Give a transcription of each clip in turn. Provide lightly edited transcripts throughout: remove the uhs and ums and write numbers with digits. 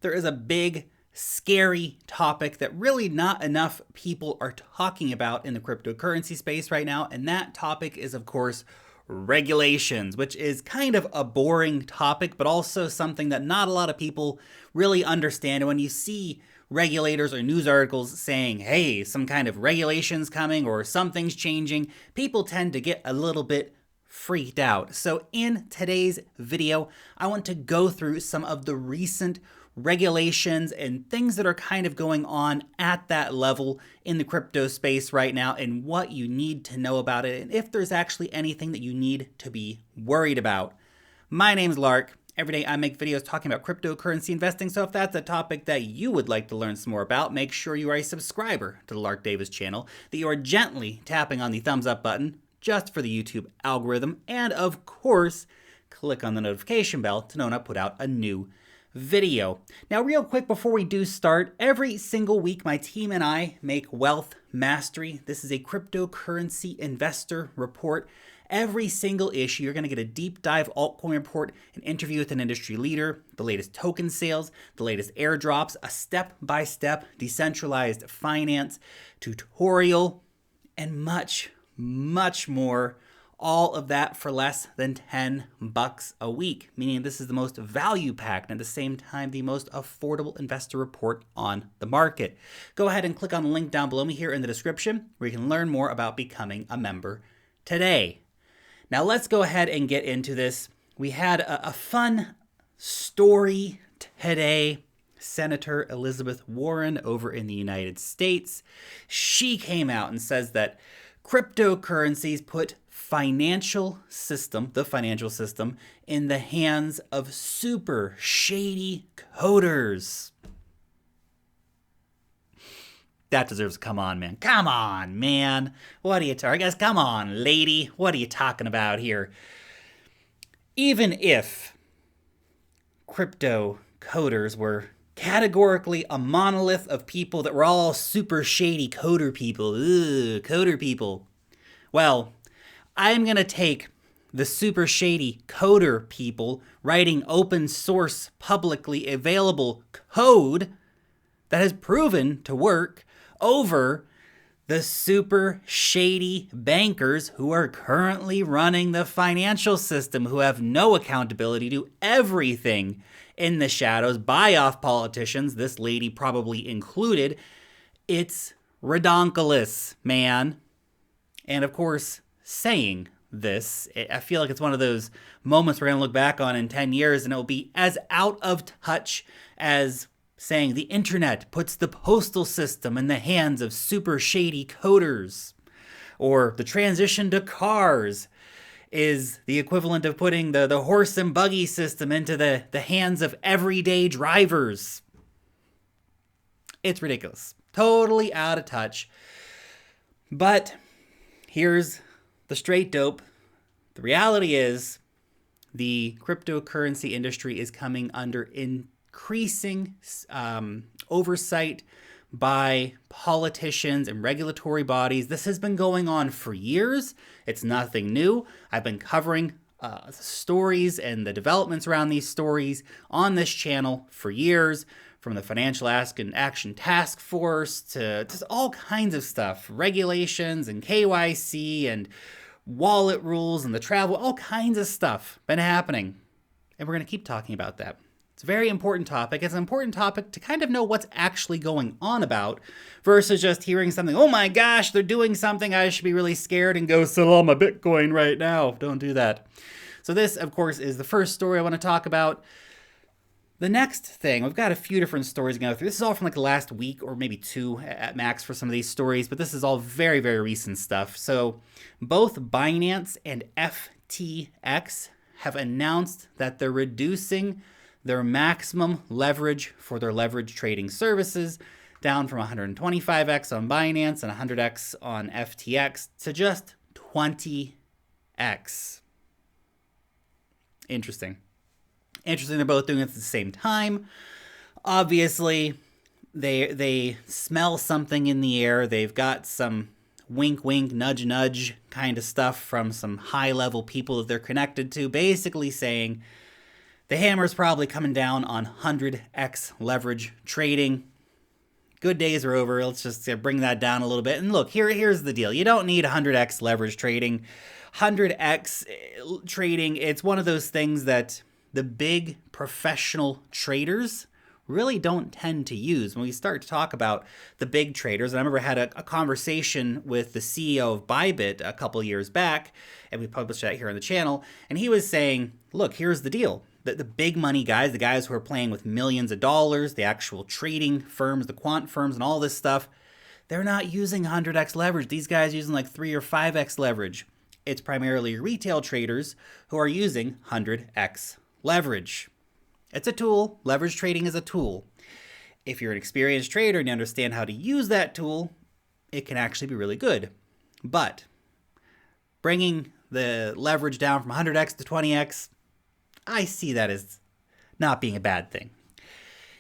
there is a big, scary topic that really not enough people are talking about in the cryptocurrency space right now, and that topic is, of course, regulations, which is kind of a boring topic, but also something that not a lot of people really understand. And when you see regulators or news articles saying, hey, some kind of regulations coming or something's changing, people tend to get a little bit freaked out. So in today's video, I want to go through some of the recent regulations and things that are kind of going on at that level in the crypto space right now and what you need to know about it and if there's actually anything that you need to be worried about. My name's Lark. Every day I make videos talking about cryptocurrency investing, so if that's a topic that you would like to learn some more about, make sure you are a subscriber to the Lark Davis channel, that you are gently tapping on the thumbs up button just for the YouTube algorithm, and of course, click on the notification bell to know when I put out a new video. Now, real quick before we do start, every single week my team and I make Wealth Mastery. This is a cryptocurrency investor report. Every single issue, you're going to get a deep dive altcoin report, an interview with an industry leader, the latest token sales, the latest airdrops, a step-by-step decentralized finance tutorial, and much more. All of that for less than $10 a week, meaning this is the most value-packed and at the same time the most affordable investor report on the market. Go ahead and click on the link down below me here in the description where you can learn more about becoming a member today. Now let's go ahead and get into this. We had a fun story today. Senator Elizabeth Warren over in the United States, she came out and says that cryptocurrencies put the financial system in the hands of super shady coders. That deserves a come on, man. Come on, man. What are you talking? Guys, come on, lady. What are you talking about here? Even if crypto coders were categorically a monolith of people that were all super shady coder people. Ugh, coder people. Well, I'm going to take the super shady coder people writing open source, publicly available code that has proven to work over the super shady bankers who are currently running the financial system, who have no accountability to everything in the shadows, buy off politicians, this lady probably included. It's redonkulous, man. And of course, saying this, I feel like it's one of those moments we're going to look back on in 10 years and it will be as out of touch as saying the internet puts the postal system in the hands of super shady coders, or the transition to cars is the equivalent of putting the horse and buggy system into the hands of everyday drivers. It's ridiculous. Totally out of touch. But here's the straight dope. The reality is the cryptocurrency industry is coming under increasing oversight by politicians and regulatory bodies. This has been going on for years. It's nothing new. I've been covering stories and the developments around these stories on this channel for years, from the Financial Action Task Force to just all kinds of stuff, regulations and KYC and wallet rules and the travel, all kinds of stuff been happening. And we're going to keep talking about that. It's a very important topic. It's an important topic to kind of know what's actually going on about versus just hearing something, oh my gosh, they're doing something, I should be really scared and go sell all my Bitcoin right now. Don't do that. So this, of course, is the first story I want to talk about. The next thing, we've got a few different stories to go through. This is all from like the last week or maybe two at max for some of these stories, but this is all very, very recent stuff. So both BINANCE and FTX have announced that they're reducing their maximum leverage for their leverage trading services down from 125x on Binance and 100x on FTX to just 20x. Interesting. They're both doing it at the same time. Obviously, they smell something in the air. They've got some wink, wink, nudge, nudge kind of stuff from some high-level people that they're connected to, basically saying The hammer's probably coming down on 100x leverage trading. Good days are over. Let's just bring that down a little bit. And look, here's the deal. You don't need 100x leverage trading. 100x trading, it's one of those things that the big professional traders really don't tend to use. When we start to talk about the big traders, and I remember I had a conversation with the CEO of Bybit a couple years back, and we published that here on the channel, and he was saying, look, here's the deal. The big money guys, the guys who are playing with millions of dollars, the actual trading firms, the quant firms, and all this stuff, they're not using 100x leverage. These guys are using like 3 or 5x leverage. It's primarily retail traders who are using 100x leverage. It's a tool. Leverage trading is a tool. If you're an experienced trader and you understand how to use that tool, it can actually be really good. But bringing the leverage down from 100x to 20x, I see that as not being a bad thing.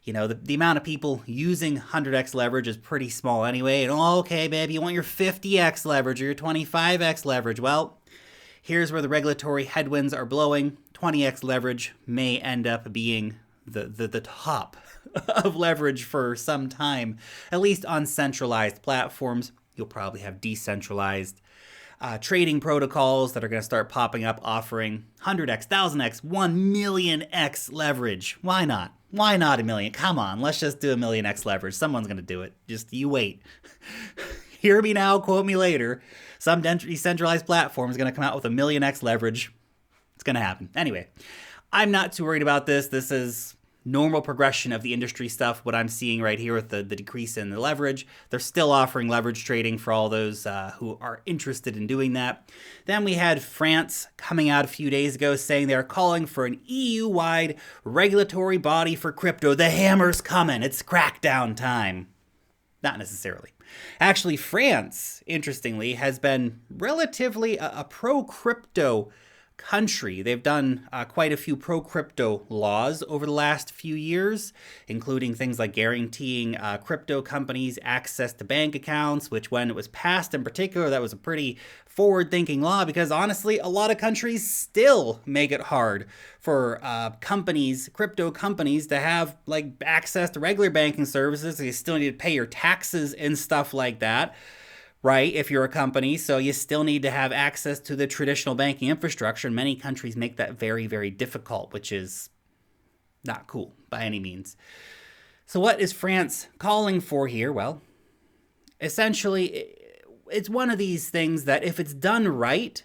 You know, the amount of people using 100x leverage is pretty small anyway. And okay, babe, you want your 50x leverage or your 25x leverage. Well, here's where the regulatory headwinds are blowing. 20x leverage may end up being the top of leverage for some time, at least on centralized platforms. You'll probably have decentralized trading protocols that are going to start popping up offering 100x, 1000x, 1 millionx leverage. Why not? Why not a million? Come on, let's just do a millionx leverage. Someone's going to do it. Just you wait. Hear me now, quote me later. Some decentralized platform is going to come out with a millionx leverage. It's going to happen. Anyway, I'm not too worried about this. This is normal progression of the industry stuff, what I'm seeing right here with the decrease in the leverage. They're still offering leverage trading for all those who are interested in doing that. Then we had France coming out a few days ago saying they're calling for an EU-wide regulatory body for crypto. The hammer's coming. It's crackdown time. Not necessarily. Actually, France, interestingly, has been relatively a pro-crypto country. They've done quite a few pro-crypto laws over the last few years, including things like guaranteeing crypto companies access to bank accounts, which when it was passed in particular, that was a pretty forward-thinking law because honestly, a lot of countries still make it hard for companies, crypto companies, to have like access to regular banking services. You still need to pay your taxes and stuff like that. Right, if you're a company, so you still need to have access to the traditional banking infrastructure. And many countries make that very, very difficult, which is not cool by any means. So what is France calling for here? Well, essentially, it's one of these things that if it's done right,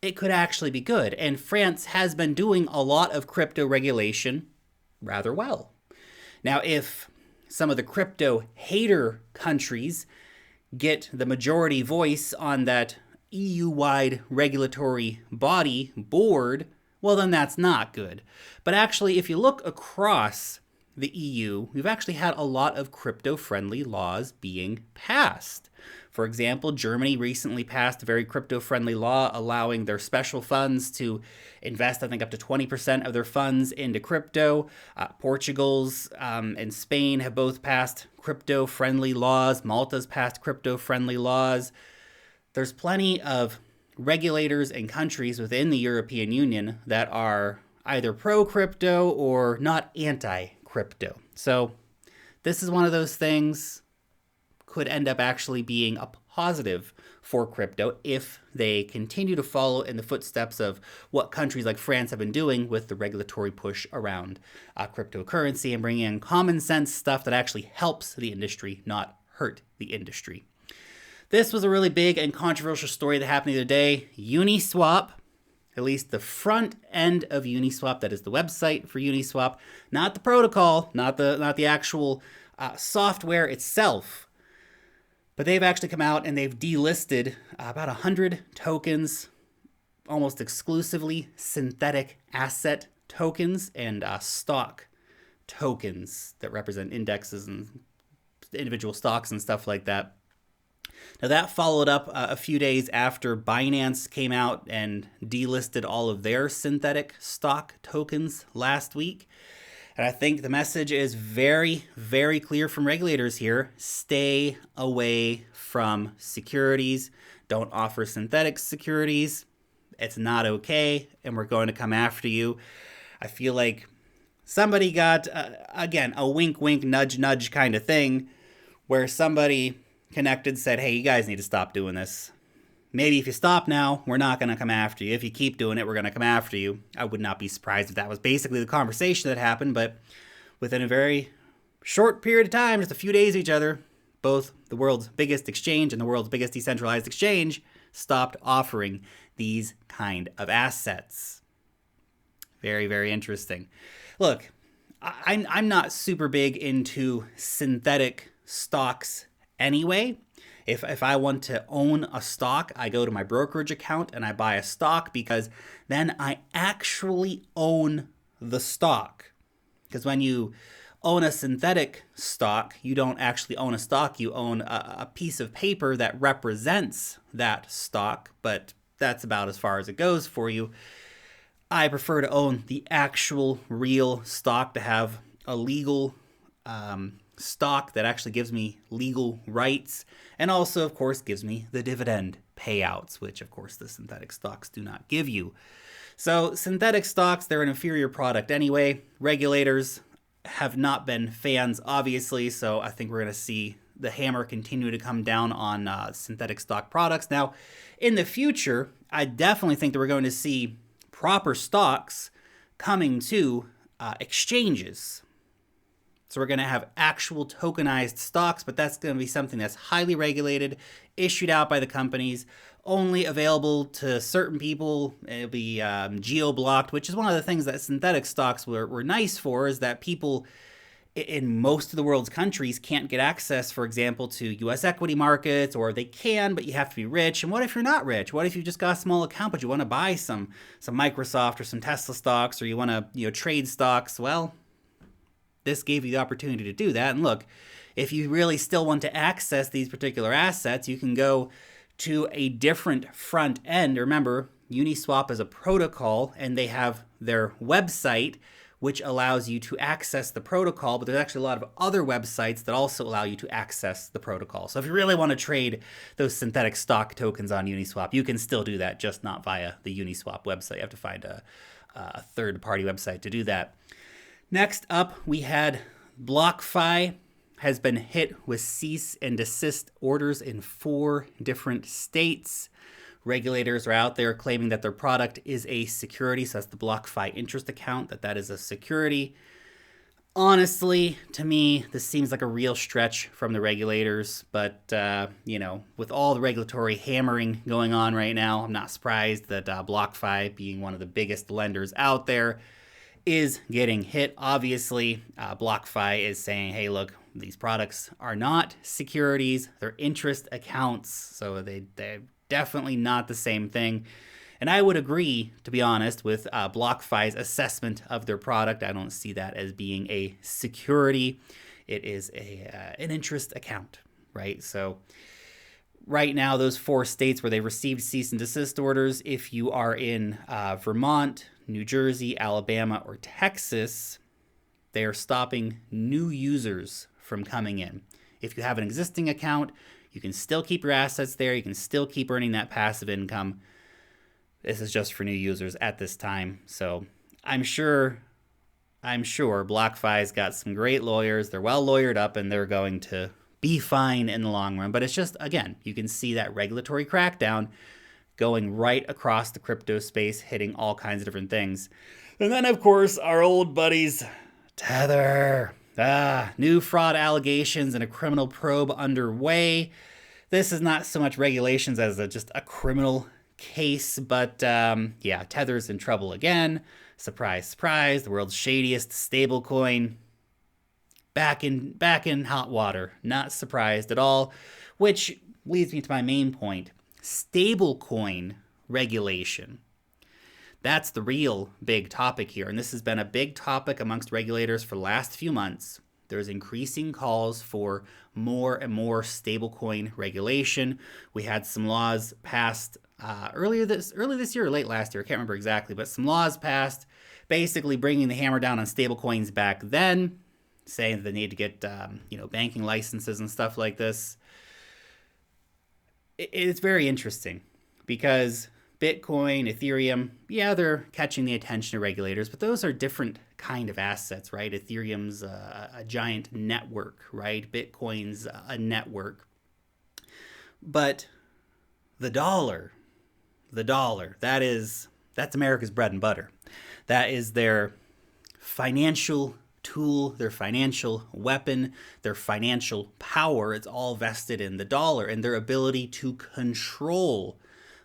it could actually be good. And France has been doing a lot of crypto regulation rather well. Now, if some of the crypto hater countries get the majority voice on that EU-wide regulatory body board, well, then that's not good. But actually, if you look across the EU, we've actually had a lot of crypto-friendly laws being passed. For example, Germany recently passed a very crypto-friendly law allowing their special funds to invest, I think, up to 20% of their funds into crypto. Portugal's and Spain have both passed crypto-friendly laws. Malta's passed crypto-friendly laws. There's plenty of regulators and countries within the European Union that are either pro-crypto or not anti-crypto. So this is one of those things could end up actually being a positive for crypto if they continue to follow in the footsteps of what countries like France have been doing with the regulatory push around cryptocurrency and bringing in common sense stuff that actually helps the industry, not hurt the industry. This was a really big and controversial story that happened the other day. Uniswap, at least the front end of Uniswap, that is the website for Uniswap, not the protocol, not the actual software itself. But they've actually come out and they've delisted about 100 tokens, almost exclusively synthetic asset tokens and stock tokens that represent indexes and individual stocks and stuff like that. Now that followed up a few days after BINANCE came out and delisted all of their synthetic stock tokens last week. And I think the message is very, very clear from regulators here. Stay away from securities. Don't offer synthetic securities. It's not okay, and we're going to come after you. I feel like somebody got, again, a wink, wink, nudge, nudge kind of thing where somebody connected said, hey, you guys need to stop doing this. Maybe if you stop now, we're not going to come after you. If you keep doing it, we're going to come after you. I would not be surprised if that was basically the conversation that happened, but within a very short period of time, just a few days of each other, both the world's biggest exchange and the world's biggest decentralized exchange stopped offering these kind of assets. Very, very interesting. Look, I'm not super big into synthetic stocks anyway. If I want to own a stock, I go to my brokerage account and I buy a stock because then I actually own the stock. Because when you own a synthetic stock, you don't actually own a stock, you own a piece of paper that represents that stock, but that's about as far as it goes for you. I prefer to own the actual real stock, to have a legal stock that actually gives me legal rights, and also, of course, gives me the dividend payouts, which, of course, the synthetic stocks do not give you. So synthetic stocks, they're an inferior product anyway. Regulators have not been fans, obviously, so I think we're going to see the hammer continue to come down on synthetic stock products. Now, in the future, I definitely think that we're going to see proper stocks coming to exchanges. So we're going to have actual tokenized stocks, but that's going to be something that's highly regulated, issued out by the companies, only available to certain people. It'll be geo-blocked, which is one of the things that synthetic stocks were nice for, is that people in most of the world's countries can't get access, for example, to U.S. equity markets, or they can, but you have to be rich. And what if you're not rich? What if you just got a small account, but you want to buy some Microsoft or some Tesla stocks, or you want to trade stocks? Well, this gave you the opportunity to do that. And look, if you really still want to access these particular assets, you can go to a different front end. Remember, Uniswap is a protocol, and they have their website, which allows you to access the protocol, but there's actually a lot of other websites that also allow you to access the protocol. So if you really want to trade those synthetic stock tokens on Uniswap, you can still do that, just not via the Uniswap website. You have to find a third-party website to do that. Next up, we had Blockfi has been hit with cease and desist orders in 4 different states. Regulators are out there claiming that their product is a security, so that's the Blockfi interest account, that is a security. Honestly, to me, this seems like a real stretch from the regulators, but, with all the regulatory hammering going on right now, I'm not surprised that Blockfi, being one of the biggest lenders out there, is getting hit. Obviously, Blockfi is saying, hey, look, these products are not securities, they're interest accounts, so they're definitely not the same thing. And I would agree, to be honest, with Blockfi's assessment of their product. I don't see that as being a security. It is an interest account, right? So right now, those 4 states where they received cease and desist orders, if you are in Vermont, New Jersey, Alabama, or Texas, they are stopping new users from coming in. If you have an existing account, you can still keep your assets there. You can still keep earning that passive income. This is just for new users at this time. So I'm sure BlockFi's got some great lawyers. They're well lawyered up, and they're going to be fine in the long run. But it's just, again, you can see that regulatory crackdown going right across the crypto space, hitting all kinds of different things. And then, of course, our old buddies, Tether. New fraud allegations and a criminal probe underway. This is not so much regulations as just a criminal case, but Tether's in trouble again. Surprise, surprise. The world's shadiest stablecoin back in hot water. Not surprised at all, which leads me to my main point. Stablecoin regulation. That's the real big topic here, and this has been a big topic amongst regulators for the last few months. There's increasing calls for more and more stablecoin regulation. We had some laws passed early this year or late last year, I can't remember exactly, but some laws passed basically bringing the hammer down on stablecoins back then, saying that they need to get banking licenses and stuff like this. It's very interesting because Bitcoin, Ethereum, yeah, they're catching the attention of regulators, but those are different kind of assets, right? Ethereum's a giant network, right? Bitcoin's a network. But the dollar, that's America's bread and butter. That is their financial tool, their financial weapon, their financial power. It's all vested in the dollar and their ability to control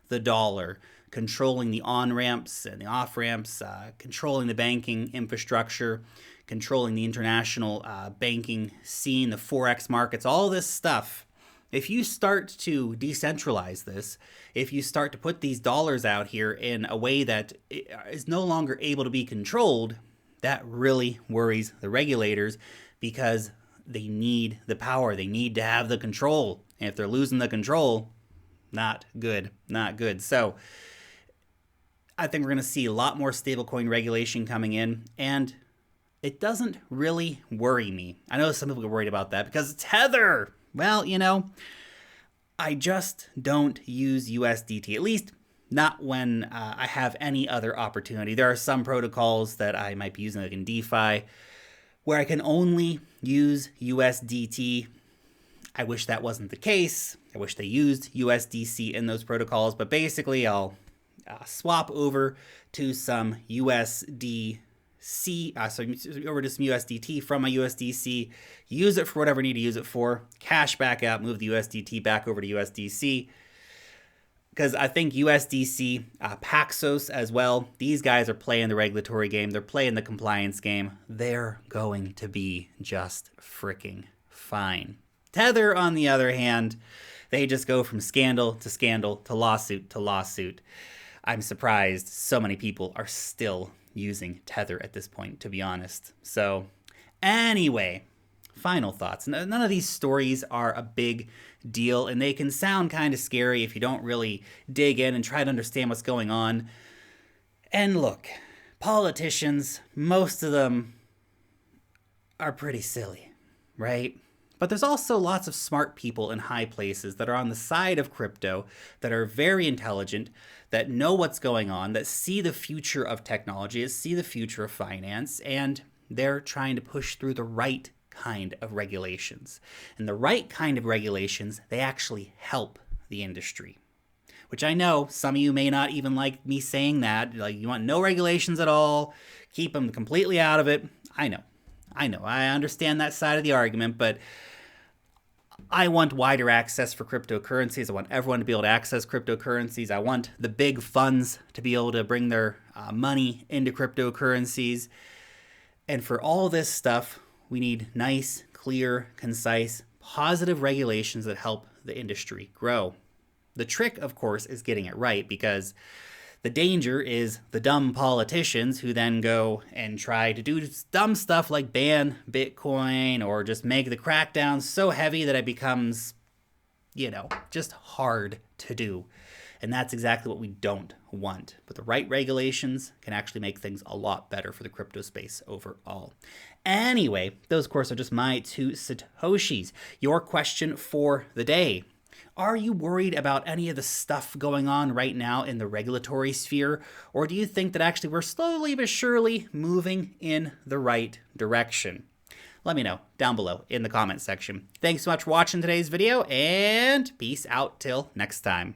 the dollar, controlling the on-ramps and the off-ramps, controlling the banking infrastructure, controlling the international banking scene, the Forex markets, all this stuff. If you start to decentralize this, if you start to put these dollars out here in a way that is no longer able to be controlled, that really worries the regulators because they need the power. They need to have the control. And if they're losing the control, not good, not good. So I think we're going to see a lot more stablecoin regulation coming in, and it doesn't really worry me. I know some people are worried about that because it's Tether. Well, I just don't use USDT, at least not when I have any other opportunity. There are some protocols that I might be using, like in DeFi, where I can only use USDT. I wish that wasn't the case. I wish they used USDC in those protocols, but basically I'll swap over to some USDC, over to some USDT from my USDC, use it for whatever I need to use it for, cash back out, move the USDT back over to USDC. Because I think USDC, Paxos as well, these guys are playing the regulatory game. They're playing the compliance game. They're going to be just freaking fine. Tether, on the other hand, they just go from scandal to scandal to lawsuit to lawsuit. I'm surprised so many people are still using Tether at this point, to be honest. So anyway, final thoughts. None of these stories are a big deal, and they can sound kind of scary if you don't really dig in and try to understand what's going on. And look, politicians, most of them are pretty silly, right? But there's also lots of smart people in high places that are on the side of crypto, that are very intelligent, that know what's going on, that see the future of technology, see the future of finance, and they're trying to push through the right kind of regulations. And the right kind of regulations, they actually help the industry. Which I know some of you may not even like me saying that. Like, you want no regulations at all, keep them completely out of it. I know. I understand that side of the argument, but I want wider access for cryptocurrencies. I want everyone to be able to access cryptocurrencies. I want the big funds to be able to bring their money into cryptocurrencies. And for all this stuff, we need nice, clear, concise, positive regulations that help the industry grow. The trick, of course, is getting it right, because the danger is the dumb politicians who then go and try to do dumb stuff like ban Bitcoin or just make the crackdown so heavy that it becomes, just hard to do. And that's exactly what we don't want. But the right regulations can actually make things a lot better for the crypto space overall. Anyway, those, of course, are just my 2 Satoshis. Your question for the day: are you worried about any of the stuff going on right now in the regulatory sphere? Or do you think that actually we're slowly but surely moving in the right direction? Let me know down below in the comment section. Thanks so much for watching today's video, and peace out till next time.